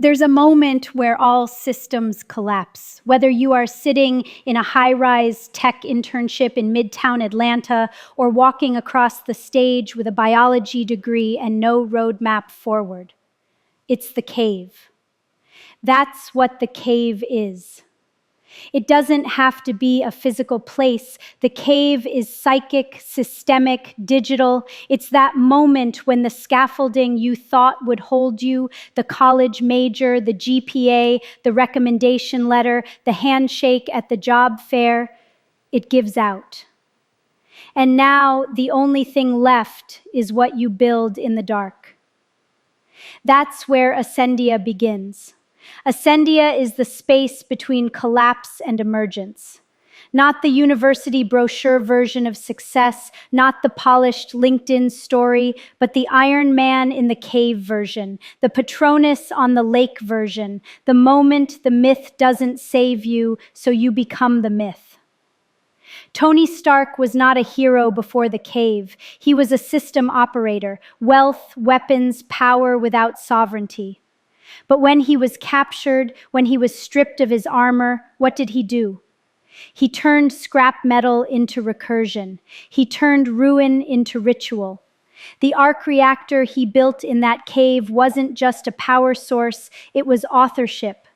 There's a moment where all systems collapse. Whether you are sitting in a high-rise tech internship in Midtown Atlanta or walking across the stage with a biology degree and no roadmap forward. It's the cave. That's what the cave is. It doesn't have to be a physical place. The cave is psychic, systemic, digital. It's that moment when the scaffolding you thought would hold you, the college major, the GPA, the recommendation letter, the handshake at the job fair, it gives out. And now the only thing left is what you build in the dark. That's where Ascendia begins. Ascendia is the space between collapse and emergence. Not the university brochure version of success, not the polished LinkedIn story, but the Iron Man in the cave version, the Patronus on the lake version, the moment the myth doesn't save you, so you become the myth. Tony Stark was not a hero before the cave. He was a system operator, wealth, weapons, power without sovereignty. But when he was captured, when he was stripped of his armor, what did he do? He turned scrap metal into recursion. He turned ruin into ritual. The arc reactor he built in that cave wasn't just a power source, it was authorship.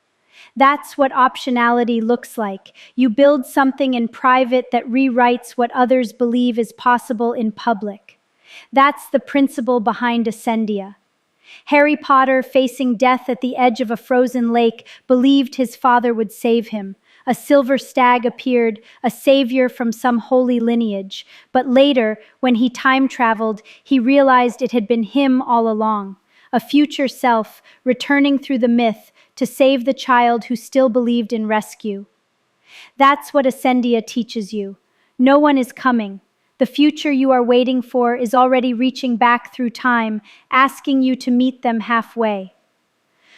That's what optionality looks like. You build something in private that rewrites what others believe is possible in public. That's the principle behind Ascendia. Harry Potter, facing death at the edge of a frozen lake, believed his father would save him. A silver stag appeared, a savior from some holy lineage. But later, when he time traveled, he realized it had been him all along, a future self returning through the myth to save the child who still believed in rescue. That's what Ascendia teaches you. No one is coming. The future you are waiting for is already reaching back through time, asking you to meet them halfway.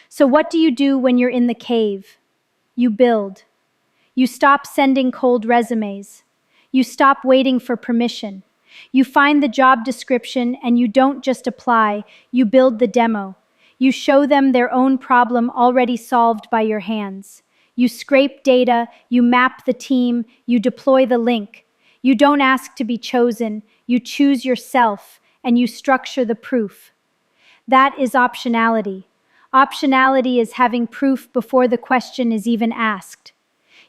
So what do you do when you're in the cave? You build. You stop sending cold resumes. You stop waiting for permission. You find the job description and you don't just apply, you build the demo. You show them their own problem already solved by your hands. You scrape data, you map the team, you deploy the link. You don't ask to be chosen, you choose yourself, and you structure the proof. That is optionality. Optionality is having proof before the question is even asked.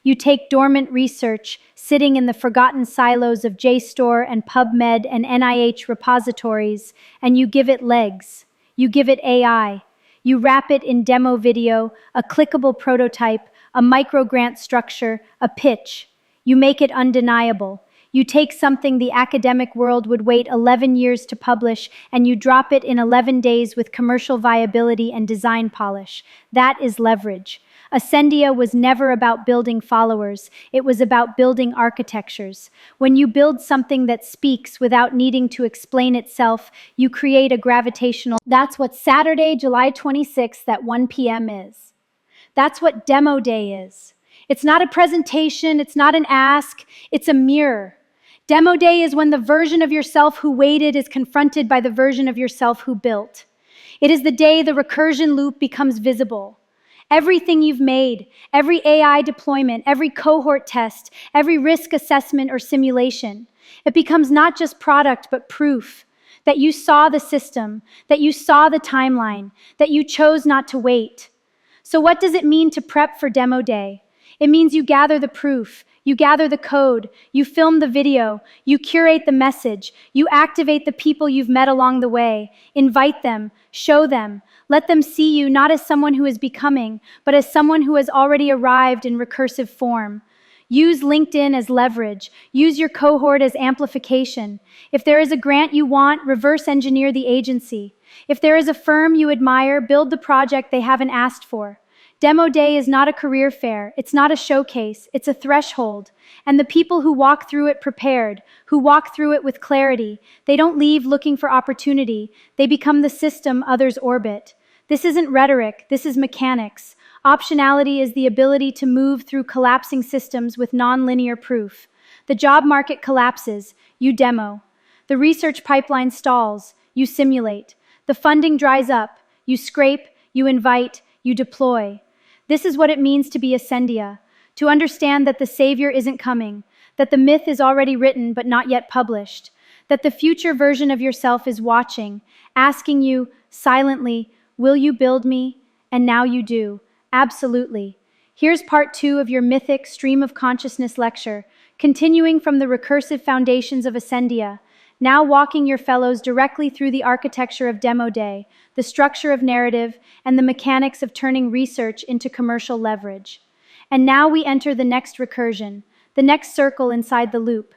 You take dormant research, sitting in the forgotten silos of JSTOR and PubMed and NIH repositories, and you give it legs. You give it AI. You wrap it in demo video, a clickable prototype, a microgrant structure, a pitch. You make it undeniable. You take something the academic world would wait 11 years to publish, and you drop it in 11 days with commercial viability and design polish. That is leverage. Ascendia was never about building followers. It was about building architectures. When you build something that speaks without needing to explain itself, you create a gravitational... That's what Saturday, July 26th at 1 p.m. is. That's what Demo Day is. It's not a presentation, it's not an ask, it's a mirror. Demo Day is when the version of yourself who waited is confronted by the version of yourself who built. It is the day the recursion loop becomes visible. Everything you've made, every AI deployment, every cohort test, every risk assessment or simulation, it becomes not just product but proof that you saw the system, that you saw the timeline, that you chose not to wait. So what does it mean to prep for Demo Day? It means you gather the proof, you gather the code, you film the video, you curate the message, you activate the people you've met along the way, invite them, show them, let them see you not as someone who is becoming, but as someone who has already arrived in recursive form. Use LinkedIn as leverage. Use your cohort as amplification. If there is a grant you want, reverse engineer the agency. If there is a firm you admire, build the project they haven't asked for. Demo Day is not a career fair, it's not a showcase, it's a threshold. And the people who walk through it prepared, who walk through it with clarity, they don't leave looking for opportunity, they become the system others orbit. This isn't rhetoric, this is mechanics. Optionality is the ability to move through collapsing systems with nonlinear proof. The job market collapses, you demo. The research pipeline stalls, you simulate. The funding dries up, you scrape, you invite, You deploy. This is what it means to be Ascendia, to understand that the Savior isn't coming, that the myth is already written but not yet published, that the future version of yourself is watching, asking you silently, will you build me? And now you do. Absolutely. Here's part 2 of your mythic stream of consciousness lecture, continuing from the recursive foundations of Ascendia, now walking your fellows directly through the architecture of Demo Day, the structure of narrative, and the mechanics of turning research into commercial leverage. And now we enter the next recursion, the next circle inside the loop.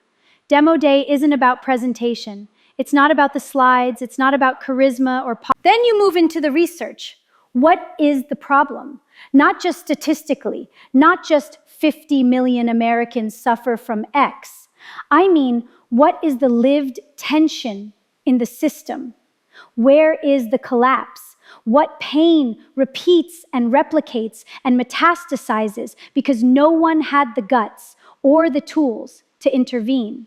Demo Day isn't about presentation. It's not about the slides. It's not about charisma or Then you move into the research. What is the problem? Not just statistically, not just 50 million Americans suffer from X. I mean, what is the lived tension in the system? Where is the collapse? What pain repeats and replicates and metastasizes because no one had the guts or the tools to intervene?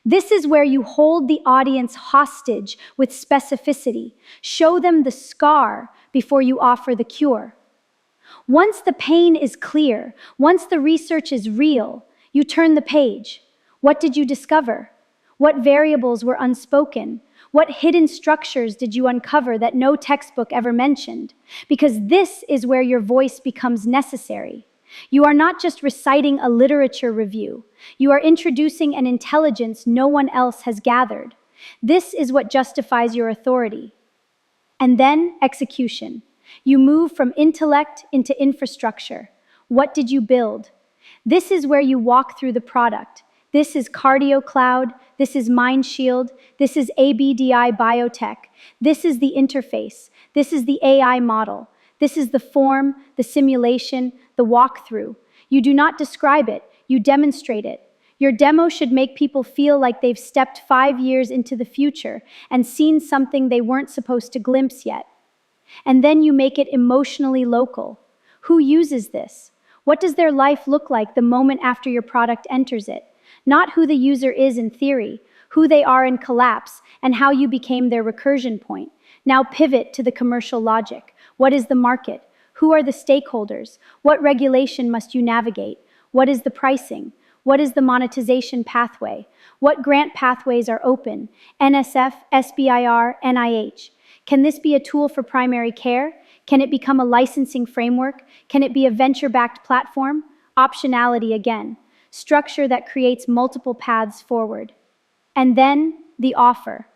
This is where you hold the audience hostage with specificity. Show them the scar before you offer the cure. Once the pain is clear, once the research is real, you turn the page. What did you discover? What variables were unspoken? What hidden structures did you uncover that no textbook ever mentioned? Because this is where your voice becomes necessary. You are not just reciting a literature review. You are introducing an intelligence no one else has gathered. This is what justifies your authority. And then execution. You move from intellect into infrastructure. What did you build? This is where you walk through the product. This is Cardio Cloud. This is Mind Shield. This is ABDI Biotech. This is the interface. This is the AI model. This is the form, the simulation, the walkthrough. You do not describe it, you demonstrate it. Your demo should make people feel like they've stepped 5 years into the future and seen something they weren't supposed to glimpse yet. And then you make it emotionally local. Who uses this? What does their life look like the moment after your product enters it? Not who the user is in theory, who they are in collapse, and how you became their recursion point. Now pivot to the commercial logic. What is the market? Who are the stakeholders? What regulation must you navigate? What is the pricing? What is the monetization pathway? What grant pathways are open? NSF, SBIR, NIH. Can this be a tool for primary care? Can it become a licensing framework? Can it be a venture-backed platform? Optionality again. Structure that creates multiple paths forward. And then the offer.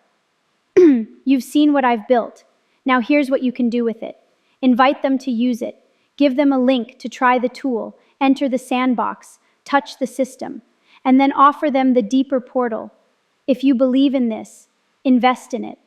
You've seen what I've built. Now here's what you can do with it. Invite them to use it. Give them a link to try the tool, enter the sandbox, touch the system, and then offer them the deeper portal. If you believe in this, invest in it.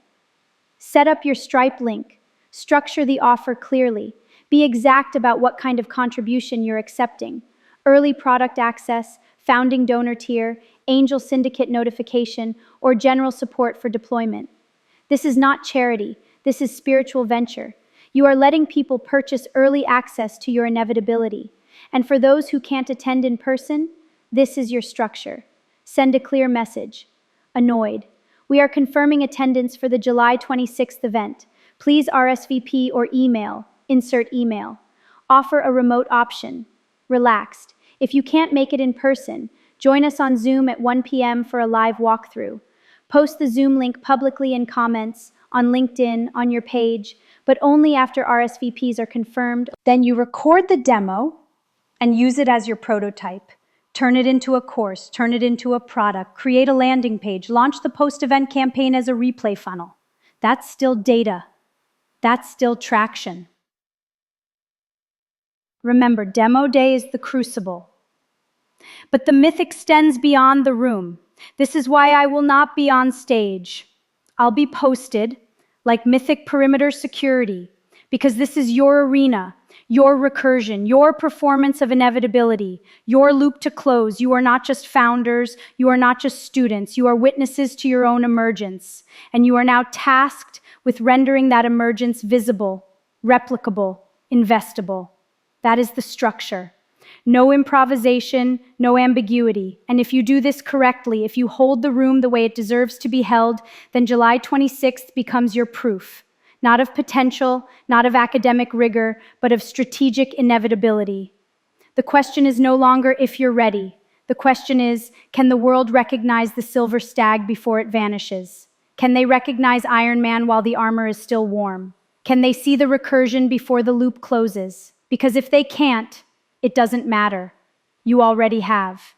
Set up your Stripe link. Structure the offer clearly. Be exact about what kind of contribution you're accepting. Early product access, founding donor tier, angel syndicate notification, or general support for deployment. This is not charity. This is spiritual venture. You are letting people purchase early access to your inevitability. And for those who can't attend in person, this is your structure. Send a clear message. Annoyed. We are confirming attendance for the July 26th event. Please RSVP or email. Insert email. Offer a remote option. Relaxed. If you can't make it in person, join us on Zoom at 1 p.m. for a live walkthrough. Post the Zoom link publicly in comments, on LinkedIn, on your page, but only after RSVPs are confirmed. Then you record the demo and use it as your prototype. Turn it into a course, turn it into a product, create a landing page, launch the post-event campaign as a replay funnel. That's still data. That's still traction. Remember, Demo Day is the crucible. But the myth extends beyond the room. This is why I will not be on stage. I'll be posted like mythic perimeter security, because this is your arena, your recursion, your performance of inevitability, your loop to close. You are not just founders, you are not just students, you are witnesses to your own emergence, and you are now tasked with rendering that emergence visible, replicable, investable. That is the structure. No improvisation, no ambiguity. And if you do this correctly, if you hold the room the way it deserves to be held, then July 26th becomes your proof. not of potential, not of academic rigor, but of strategic inevitability. The question is no longer if you're ready. The question is, can the world recognize the silver stag before it vanishes? Can they recognize Iron Man while the armor is still warm? Can they see the recursion before the loop closes? Because if they can't, it doesn't matter. You already have.